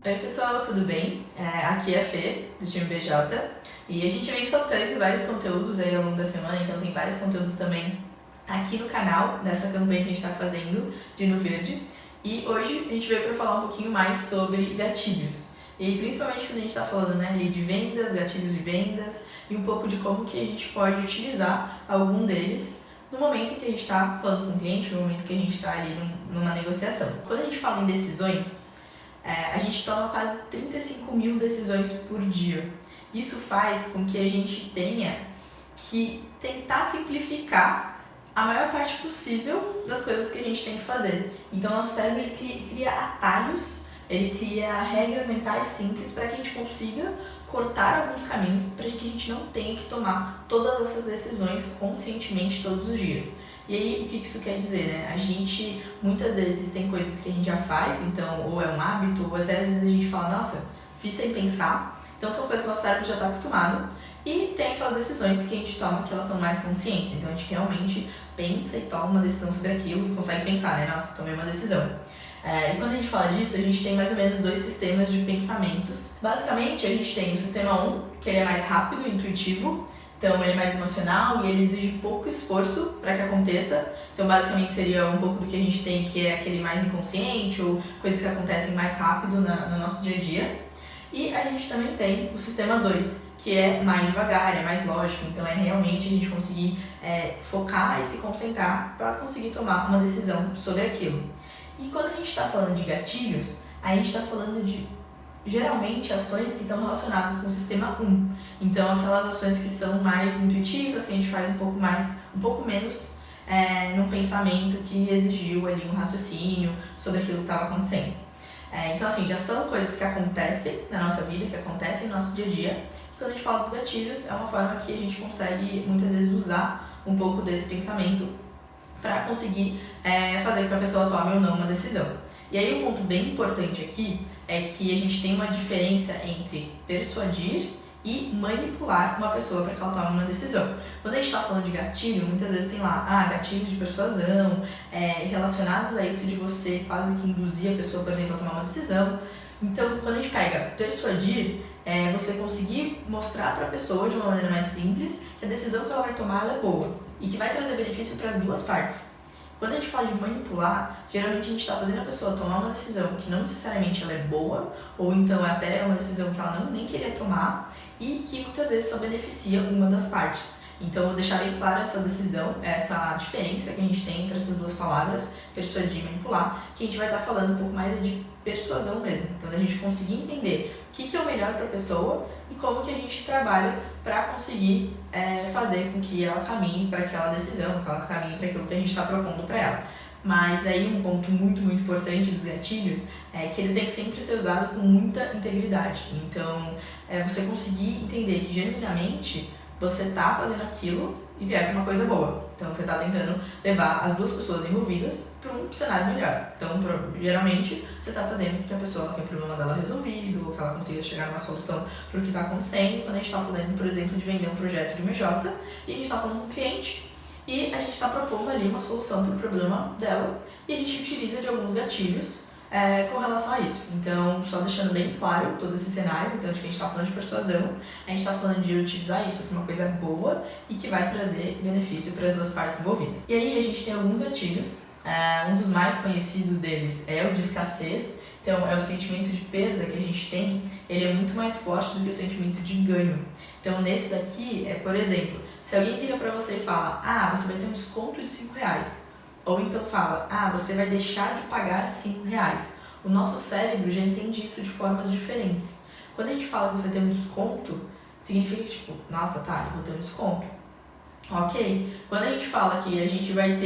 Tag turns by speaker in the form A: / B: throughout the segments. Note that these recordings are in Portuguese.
A: Oi pessoal, tudo bem? Aqui é a Fê, do time BJ, e a gente vem soltando vários conteúdos aí ao longo da semana, então tem vários conteúdos também aqui no canal, nessa campanha que a gente está fazendo de No Verde. E hoje a gente veio para falar um pouquinho mais sobre gatilhos. E principalmente quando a gente está falando ali de vendas, gatilhos de vendas, e um pouco de como que a gente pode utilizar algum deles no momento em que a gente está falando com o cliente, no momento que a gente está ali numa negociação. Quando a gente fala em decisões, a gente toma quase 35 mil decisões por dia. Isso faz com que a gente tenha que tentar simplificar a maior parte possível das coisas que a gente tem que fazer. Então, nosso cérebro ele cria atalhos, ele cria regras mentais simples para que a gente consiga cortar alguns caminhos para que a gente não tenha que tomar todas essas decisões conscientemente todos os dias. E aí, o que isso quer dizer, né? A gente, muitas vezes, tem coisas que a gente já faz, então, ou é um hábito, ou até às vezes a gente fala, nossa, fiz sem pensar. Então, são coisas que o nosso cérebro já está acostumado. E tem aquelas decisões que a gente toma que elas são mais conscientes. Então, a gente realmente pensa e toma uma decisão sobre aquilo e consegue pensar, né? Nossa, tomei uma decisão. E quando a gente fala disso, a gente tem mais ou menos dois sistemas de pensamentos. Basicamente, a gente tem o sistema 1, que ele é mais rápido, intuitivo. Então, ele é mais emocional e ele exige pouco esforço para que aconteça. Então, basicamente, seria um pouco do que a gente tem, que é aquele mais inconsciente ou coisas que acontecem mais rápido no nosso dia a dia. E a gente também tem o sistema 2, que é mais devagar, é mais lógico. Então, é realmente a gente conseguir focar e se concentrar para conseguir tomar uma decisão sobre aquilo. E quando a gente está falando de gatilhos, a gente está falando de geralmente ações que estão relacionadas com o sistema 1. Então, aquelas ações que são mais intuitivas, que a gente faz um pouco menos no pensamento que exigiu ali um raciocínio sobre aquilo que estava acontecendo. Então, assim, já são coisas que acontecem na nossa vida, que acontecem no nosso dia a dia. E quando a gente fala dos gatilhos, é uma forma que a gente consegue muitas vezes usar um pouco desse pensamento para conseguir fazer com que a pessoa tome ou não uma decisão. E aí, um ponto bem importante aqui é que a gente tem uma diferença entre persuadir e manipular uma pessoa para que ela tome uma decisão. Quando a gente está falando de gatilho, muitas vezes tem lá, gatilhos de persuasão, relacionados a isso de você quase que induzir a pessoa, por exemplo, a tomar uma decisão. Então, quando a gente pega persuadir, você conseguir mostrar para a pessoa de uma maneira mais simples que a decisão que ela vai tomar ela é boa e que vai trazer benefício para as duas partes. Quando a gente fala de manipular, geralmente a gente está fazendo a pessoa tomar uma decisão que não necessariamente ela é boa, ou então até uma decisão que ela nem queria tomar e que muitas vezes só beneficia uma das partes. Então, eu vou deixar bem clara essa decisão, essa diferença que a gente tem entre essas duas palavras, persuadir e manipular, que a gente vai estar falando um pouco mais de persuasão mesmo. Então, a gente conseguir entender o que é o melhor para a pessoa e como que a gente trabalha para conseguir fazer com que ela caminhe para aquela decisão, que ela caminhe para aquilo que a gente está propondo para ela. Mas aí um ponto muito, muito importante dos gatilhos é que eles têm que sempre ser usados com muita integridade. Então, você conseguir entender que genuinamente você está fazendo aquilo e é uma coisa boa. Então, você está tentando levar as duas pessoas envolvidas para um cenário melhor. Então, geralmente, você está fazendo com que a pessoa tenha o problema dela resolvido, ou que ela consiga chegar numa solução para o que está acontecendo. Quando a gente está falando, por exemplo, de vender um projeto de uma MJ, e a gente está falando com um cliente, e a gente está propondo ali uma solução para o problema dela, e a gente utiliza de alguns gatilhos com relação a isso. Então, só deixando bem claro todo esse cenário, então, de que a gente está falando de persuasão, a gente está falando de utilizar isso para uma coisa boa e que vai trazer benefício para as duas partes envolvidas. E aí, a gente tem alguns gatilhos, um dos mais conhecidos deles é o de escassez. Então, é o sentimento de perda que a gente tem, ele é muito mais forte do que o sentimento de ganho. Então, nesse daqui, por exemplo, se alguém vira para você e fala, você vai ter um desconto de R$5, ou então fala, você vai deixar de pagar R$5. O nosso cérebro já entende isso de formas diferentes. Quando a gente fala que você vai ter um desconto, significa que, tipo, nossa, eu vou ter um desconto. Ok? Quando a gente fala que a gente vai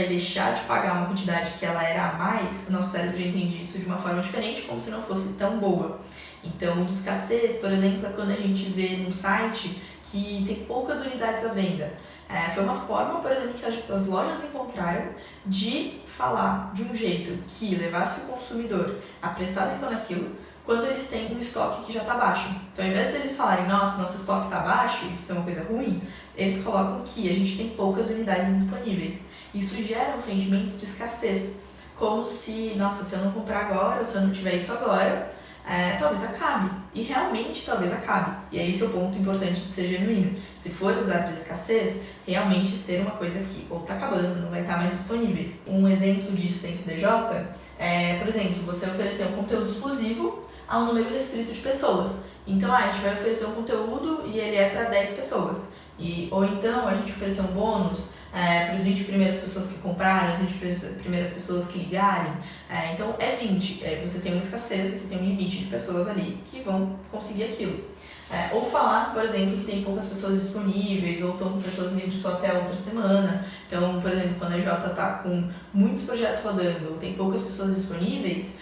A: deixar de pagar uma quantidade que ela era a mais, o nosso cérebro já entende isso de uma forma diferente, como se não fosse tão boa. Então, o de escassez, por exemplo, é quando a gente vê num site que tem poucas unidades à venda. Foi uma forma, por exemplo, que as lojas encontraram de falar de um jeito que levasse o consumidor a prestar atenção naquilo, quando eles têm um estoque que já está baixo. Então, ao invés deles falarem, nossa, nosso estoque está baixo, isso é uma coisa ruim, eles colocam que a gente tem poucas unidades disponíveis. Isso gera um sentimento de escassez. como se, nossa, se eu não comprar agora, ou se eu não tiver isso agora, talvez acabe. E realmente talvez acabe. E é esse o ponto importante de ser genuíno. Se for usar de escassez, realmente ser uma coisa que ou está acabando, não vai estar mais disponíveis. Um exemplo disso dentro do DJ é, por exemplo, você oferecer um conteúdo exclusivo a um número restrito de pessoas. Então, a gente vai oferecer um conteúdo e ele é para 10 pessoas. Ou então, a gente oferecer um bônus para as 20 primeiras pessoas que compraram, as 20 primeiras pessoas que ligarem. Então, é 20. Você tem uma escassez, você tem um limite de pessoas ali que vão conseguir aquilo. Ou falar, por exemplo, que tem poucas pessoas disponíveis, ou estão com pessoas livres só até a outra semana. Então, por exemplo, quando a Jota está com muitos projetos rodando, ou tem poucas pessoas disponíveis,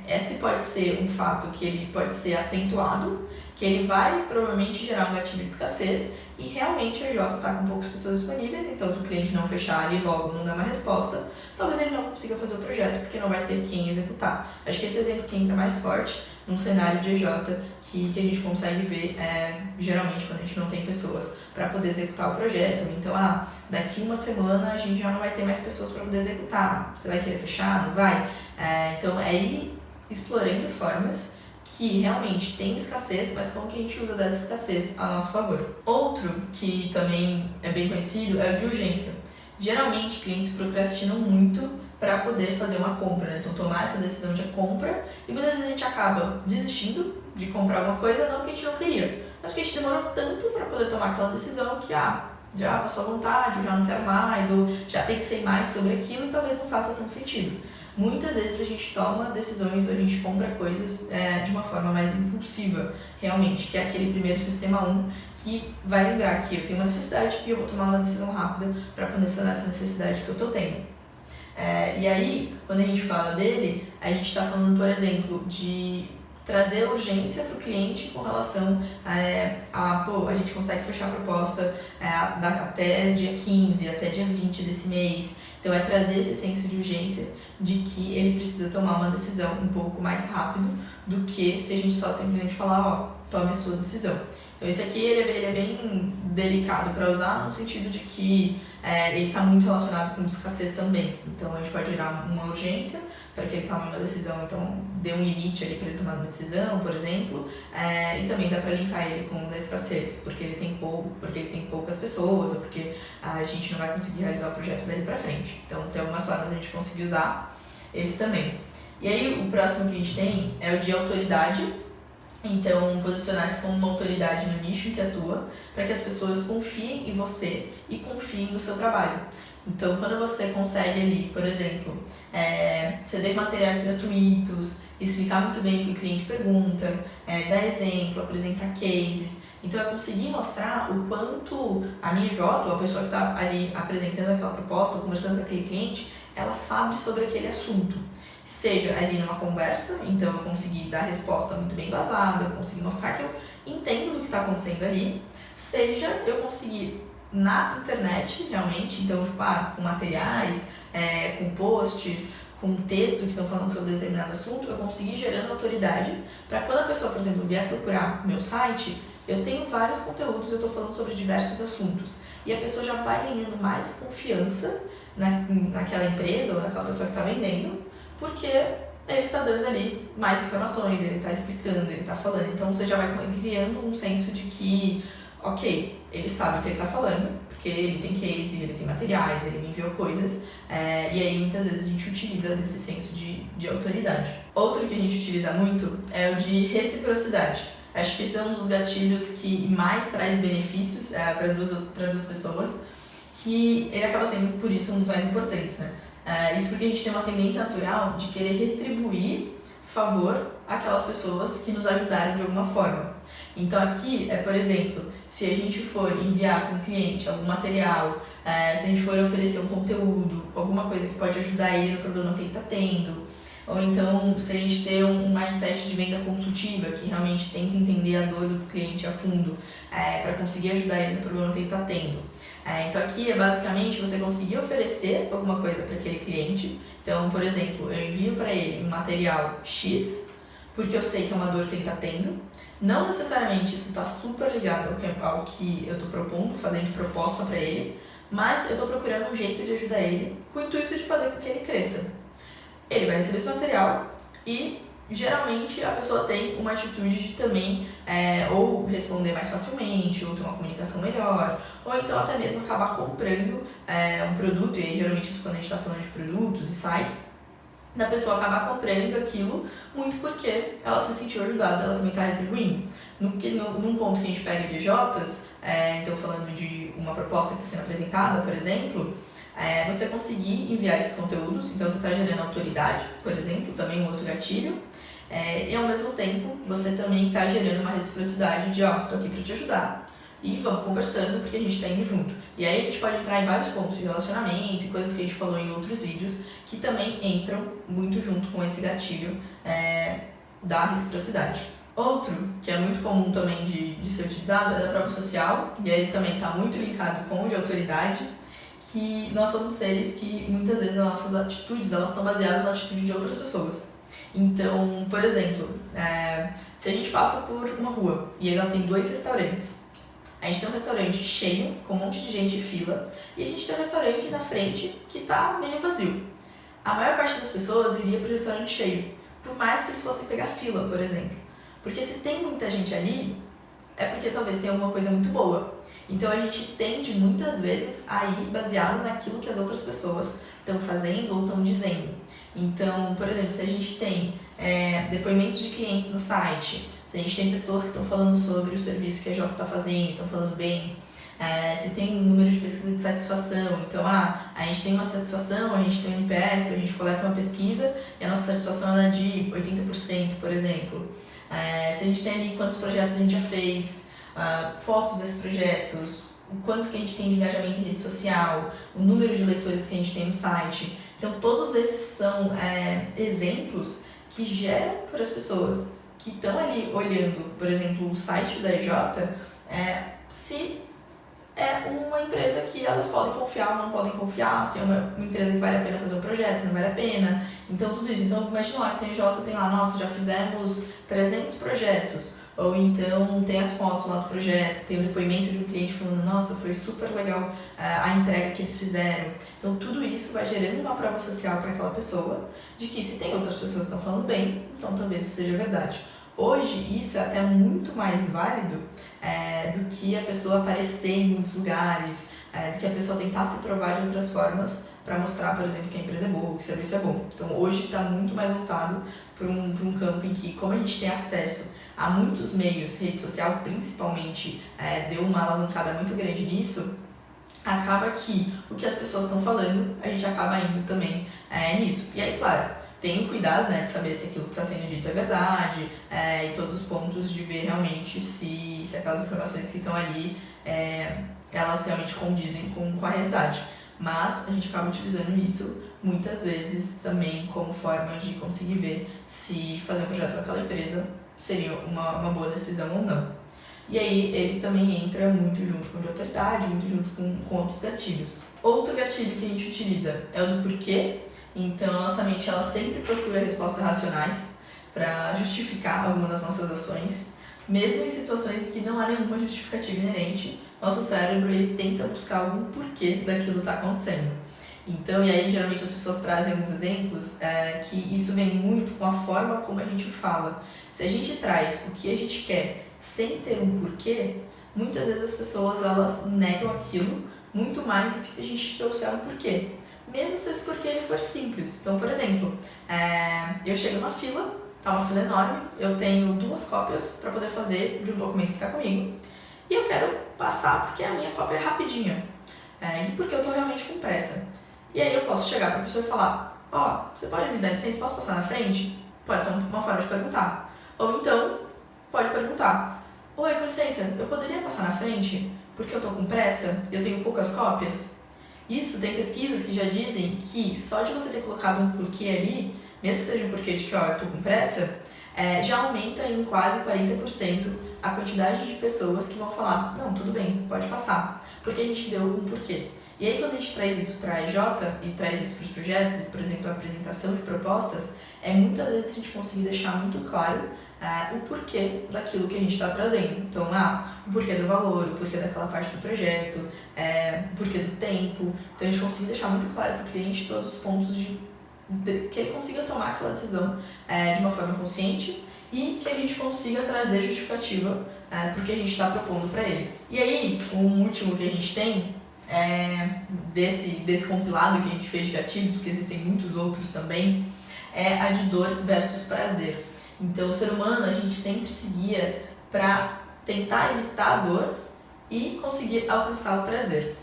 A: esse pode ser um fato que ele pode ser acentuado, que ele vai provavelmente gerar um gatilho de escassez, e realmente a Jota está com poucas pessoas disponíveis, então se o cliente não fechar ali logo, não dar uma resposta, talvez ele não consiga fazer o projeto, porque não vai ter quem executar. Acho que esse exemplo que entra mais forte num cenário de EJ que a gente consegue ver geralmente quando a gente não tem pessoas para poder executar o projeto. Então, daqui uma semana a gente já não vai ter mais pessoas para poder executar. Você vai querer fechar? Não vai? Então, é ir explorando formas que realmente tem escassez, mas como que a gente usa dessa escassez a nosso favor. Outro que também é bem conhecido é o de urgência. Geralmente, clientes procrastinam muito para poder fazer uma compra, né? Então, tomar essa decisão de compra, e muitas vezes a gente acaba desistindo de comprar alguma coisa, não porque a gente não queria, mas porque a gente demorou tanto para poder tomar aquela decisão que, já passou a vontade, eu já não quero mais, ou já pensei mais sobre aquilo e talvez não faça tanto sentido. Muitas vezes a gente toma decisões ou a gente compra coisas de uma forma mais impulsiva, realmente, que é aquele primeiro sistema 1 que vai lembrar que eu tenho uma necessidade e eu vou tomar uma decisão rápida para poder sanar essa necessidade que eu estou tendo. E aí, quando a gente fala dele, a gente está falando, por exemplo, de trazer urgência para o cliente com relação a gente consegue fechar a proposta até dia 15, até dia 20 desse mês. Então, é trazer esse senso de urgência de que ele precisa tomar uma decisão um pouco mais rápido do que se a gente só simplesmente falar, tome a sua decisão. Então, esse aqui ele é bem delicado para usar no sentido de que ele está muito relacionado com escassez também. Então, a gente pode gerar uma urgência para que ele tome uma decisão, então dê um limite ali para ele tomar uma decisão, por exemplo, e também dá para linkar ele com o da escassez, porque ele tem poucas pessoas, ou porque a gente não vai conseguir realizar o projeto dele para frente. Então, tem algumas formas de a gente conseguir usar esse também. E aí, o próximo que a gente tem é o de autoridade. Então, posicionar-se como uma autoridade no nicho em que atua, para que as pessoas confiem em você e confiem no seu trabalho. Então, quando você consegue ali, por exemplo, ceder materiais gratuitos, explicar muito bem o que o cliente pergunta, dar exemplo, apresentar cases, então é conseguir mostrar o quanto a minha J, ou a pessoa que está ali apresentando aquela proposta, ou conversando com aquele cliente, ela sabe sobre aquele assunto. Seja ali numa conversa, então eu consegui dar resposta muito bem embasada, eu consegui mostrar que eu entendo do que está acontecendo ali, seja eu conseguir na internet, realmente, então, com materiais, com posts, com texto que estão falando sobre determinado assunto, eu consegui gerando autoridade para quando a pessoa, por exemplo, vier procurar meu site, eu tenho vários conteúdos, eu estou falando sobre diversos assuntos. E a pessoa já vai ganhando mais confiança naquela empresa ou naquela pessoa que está vendendo, porque ele está dando ali mais informações, ele está explicando, ele está falando. Então, você já vai criando um senso de que, ok, ele sabe o que ele está falando, porque ele tem case, ele tem materiais, ele me enviou coisas, e aí muitas vezes a gente utiliza desse senso de autoridade. Outro que a gente utiliza muito é o de reciprocidade. Acho que esse é um dos gatilhos que mais traz benefícios para as duas pessoas, que ele acaba sendo, por isso, um dos mais importantes, né? Isso porque a gente tem uma tendência natural de querer retribuir favor àquelas pessoas que nos ajudaram de alguma forma. Então aqui, por exemplo, se a gente for enviar para um cliente algum material, se a gente for oferecer um conteúdo, alguma coisa que pode ajudar ele no problema que ele está tendo, ou então se a gente ter um mindset de venda consultiva, que realmente tenta entender a dor do cliente a fundo, para conseguir ajudar ele no problema que ele está tendo. Então aqui é basicamente você conseguir oferecer alguma coisa para aquele cliente. Então, por exemplo, eu envio para ele um material X, porque eu sei que é uma dor que ele está tendo. Não necessariamente isso está super ligado ao que eu estou propondo, fazendo de proposta para ele, mas eu estou procurando um jeito de ajudar ele com o intuito de fazer com que ele cresça. ele vai receber esse material e geralmente a pessoa tem uma atitude de também ou responder mais facilmente, ou ter uma comunicação melhor, ou então até mesmo acabar comprando um produto, e aí geralmente isso quando a gente está falando de produtos e sites, da pessoa acabar comprando aquilo muito porque ela se sentiu ajudada, ela também está retribuindo. Num ponto que a gente pega de EJs, então falando de uma proposta que está sendo apresentada, por exemplo, você conseguir enviar esses conteúdos, então você está gerando autoridade, por exemplo, também um outro gatilho, e ao mesmo tempo você também está gerando uma reciprocidade de, ó, tô aqui para te ajudar, e vamos conversando porque a gente está indo junto. E aí a gente pode entrar em vários pontos de relacionamento e coisas que a gente falou em outros vídeos que também entram muito junto com esse gatilho da reciprocidade. Outro, que é muito comum também de ser utilizado, é da prova social, e aí ele também está muito linkado com o de autoridade, que nós somos seres que muitas vezes as nossas atitudes elas estão baseadas na atitude de outras pessoas. Então, por exemplo, se a gente passa por uma rua e ela tem 2 restaurantes, a gente tem um restaurante cheio, com um monte de gente em fila, e a gente tem um restaurante na frente que está meio vazio. A maior parte das pessoas iria para o restaurante cheio, por mais que eles fossem pegar fila, por exemplo. Porque se tem muita gente ali, é porque talvez tenha alguma coisa muito boa. Então a gente tende muitas vezes a ir baseado naquilo que as outras pessoas estão fazendo ou estão dizendo. Então, por exemplo, se a gente tem depoimentos de clientes no site, se a gente tem pessoas que estão falando sobre o serviço que a Jota está fazendo, estão falando bem, se tem um número de pesquisa de satisfação, então a gente tem uma satisfação, a gente tem um NPS, a gente coleta uma pesquisa e a nossa satisfação é de 80%, por exemplo. Se a gente tem ali quantos projetos a gente já fez, fotos desses projetos, o quanto que a gente tem de engajamento em rede social, o número de leitores que a gente tem no site. Então todos esses são exemplos que geram para as pessoas que estão ali olhando, por exemplo, o site da EJ, se é uma empresa que elas podem confiar ou não podem confiar, se é uma empresa que vale a pena fazer um projeto, não vale a pena. Então tudo isso. Então imagina lá que tem EJ, tem lá, nossa, já fizemos 300 projetos. Ou então tem as fotos lá do projeto, tem o depoimento de um cliente falando, nossa, foi super legal a entrega que eles fizeram. Então tudo isso vai gerando uma prova social para aquela pessoa, de que se tem outras pessoas que estão falando bem, então talvez isso seja verdade. Hoje isso é até muito mais válido do que a pessoa aparecer em muitos lugares, do que a pessoa tentar se provar de outras formas para mostrar, por exemplo, que a empresa é boa, que o serviço é bom. Então hoje está muito mais voltado para um campo em que, como a gente tem acesso há muitos meios, rede social principalmente, deu uma alavancada muito grande nisso, acaba que o que as pessoas estão falando, a gente acaba indo também nisso. E aí, claro, tem o cuidado de saber se aquilo que está sendo dito é verdade, e todos os pontos de ver realmente se aquelas informações que estão ali, elas realmente condizem com a realidade. Mas a gente acaba utilizando isso muitas vezes também como forma de conseguir ver se fazer um projeto com aquela empresa seria uma boa decisão ou não. E aí ele também entra muito junto com o de autoridade, muito junto com outros gatilhos. Outro gatilho que a gente utiliza é o do porquê. Então a nossa mente ela sempre procura respostas racionais para justificar alguma das nossas ações. Mesmo em situações em que não há nenhuma justificativa inerente, nosso cérebro ele tenta buscar algum porquê daquilo está acontecendo. Então, e aí geralmente as pessoas trazem alguns exemplos que isso vem muito com a forma como a gente fala. Se a gente traz o que a gente quer sem ter um porquê, muitas vezes as pessoas elas negam aquilo muito mais do que se a gente trouxer um porquê. Mesmo se esse porquê ele for simples. Então, por exemplo, eu chego numa fila, tá uma fila enorme, eu tenho 2 cópias para poder fazer de um documento que está comigo e eu quero passar porque a minha cópia é rapidinha e porque eu estou realmente com pressa. E aí eu posso chegar para a pessoa e falar, você pode me dar licença, posso passar na frente? Pode ser uma forma de perguntar. Ou então, pode perguntar, oi, com licença, eu poderia passar na frente porque eu estou com pressa, eu tenho poucas cópias? Isso tem pesquisas que já dizem que só de você ter colocado um porquê ali, mesmo que seja um porquê de que eu estou com pressa, já aumenta em quase 40% a quantidade de pessoas que vão falar, não, tudo bem, pode passar, porque a gente deu um porquê. E aí quando a gente traz isso para a EJ e traz isso para os projetos, por exemplo, a apresentação de propostas, muitas vezes a gente conseguir deixar muito claro o porquê daquilo que a gente está trazendo. Então, o porquê do valor, o porquê daquela parte do projeto, o porquê do tempo. Então a gente conseguir deixar muito claro para o cliente todos os pontos de que ele consiga tomar aquela decisão de uma forma consciente e que a gente consiga trazer justificativa porque a gente está propondo para ele. E aí, um último que a gente tem desse compilado que a gente fez de gatilhos, porque existem muitos outros também, é a de dor versus prazer. Então, o ser humano, a gente sempre seguia para tentar evitar a dor e conseguir alcançar o prazer.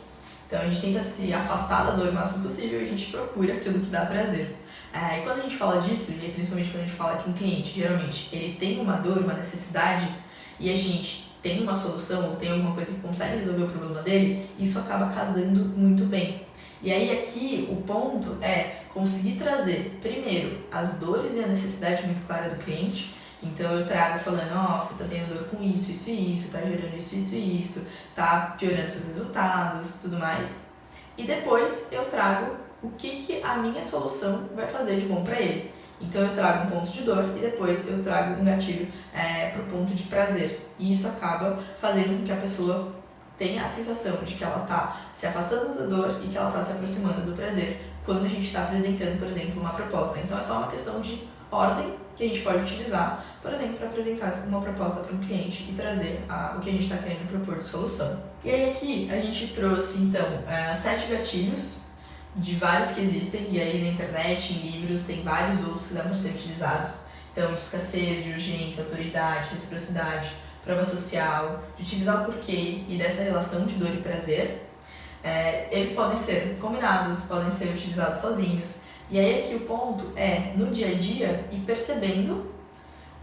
A: Então, a gente tenta se afastar da dor o máximo possível e a gente procura aquilo que dá prazer. E quando a gente fala disso, e principalmente quando a gente fala que um cliente, geralmente, ele tem uma dor, uma necessidade, e a gente tem uma solução ou tem alguma coisa que consegue resolver o problema dele, isso acaba casando muito bem. E aí aqui o ponto é conseguir trazer, primeiro, as dores e a necessidade muito clara do cliente. Então eu trago falando, você tá tendo dor com isso, isso e isso, tá gerando isso, isso e isso, tá piorando seus resultados, tudo mais. E depois eu trago o que a minha solução vai fazer de bom para ele. Então eu trago um ponto de dor e depois eu trago um gatilho para o ponto de prazer. E isso acaba fazendo com que a pessoa tenha a sensação de que ela está se afastando da dor e que ela está se aproximando do prazer quando a gente está apresentando, por exemplo, uma proposta. Então é só uma questão de ordem que a gente pode utilizar, por exemplo, para apresentar uma proposta para um cliente e trazer o que a gente está querendo propor de solução. E aí aqui a gente trouxe então 7 gatilhos de vários que existem, e aí na internet, em livros, tem vários outros que dão para ser utilizados. Então, de escassez, de urgência, autoridade, reciprocidade, prova social, de utilizar o porquê e dessa relação de dor e prazer. Eles podem ser combinados, podem ser utilizados sozinhos. E aí aqui o ponto é, no dia a dia, ir percebendo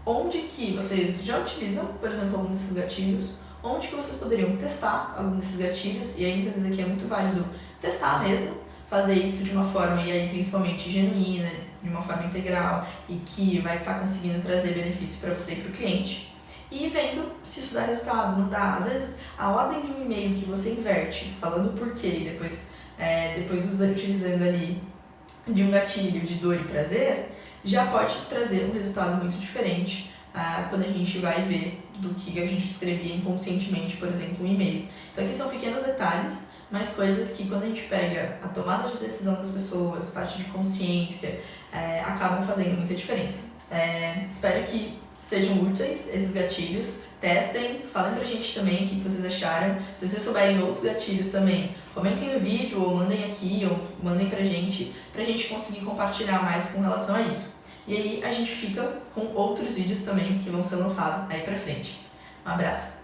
A: onde que vocês já utilizam, por exemplo, algum desses gatilhos, onde que vocês poderiam testar algum desses gatilhos, e aí muitas vezes aqui é muito válido testar mesmo, fazer isso de uma forma, e aí principalmente genuína, de uma forma integral, e que vai estar conseguindo trazer benefício para você e para o cliente, e vendo se isso dá resultado, não dá. Às vezes, a ordem de um e-mail que você inverte, falando o porquê, e depois utilizando ali de um gatilho de dor e prazer, já pode trazer um resultado muito diferente quando a gente vai ver do que a gente escrevia inconscientemente, por exemplo, um e-mail. Então aqui são pequenos detalhes, mas coisas que quando a gente pega a tomada de decisão das pessoas, parte de consciência, acabam fazendo muita diferença. Espero que sejam úteis esses gatilhos, testem, falem pra gente também o que vocês acharam. Se vocês souberem outros gatilhos também, comentem no vídeo ou mandem aqui ou mandem pra gente conseguir compartilhar mais com relação a isso. E aí a gente fica com outros vídeos também que vão ser lançados aí pra frente. Um abraço!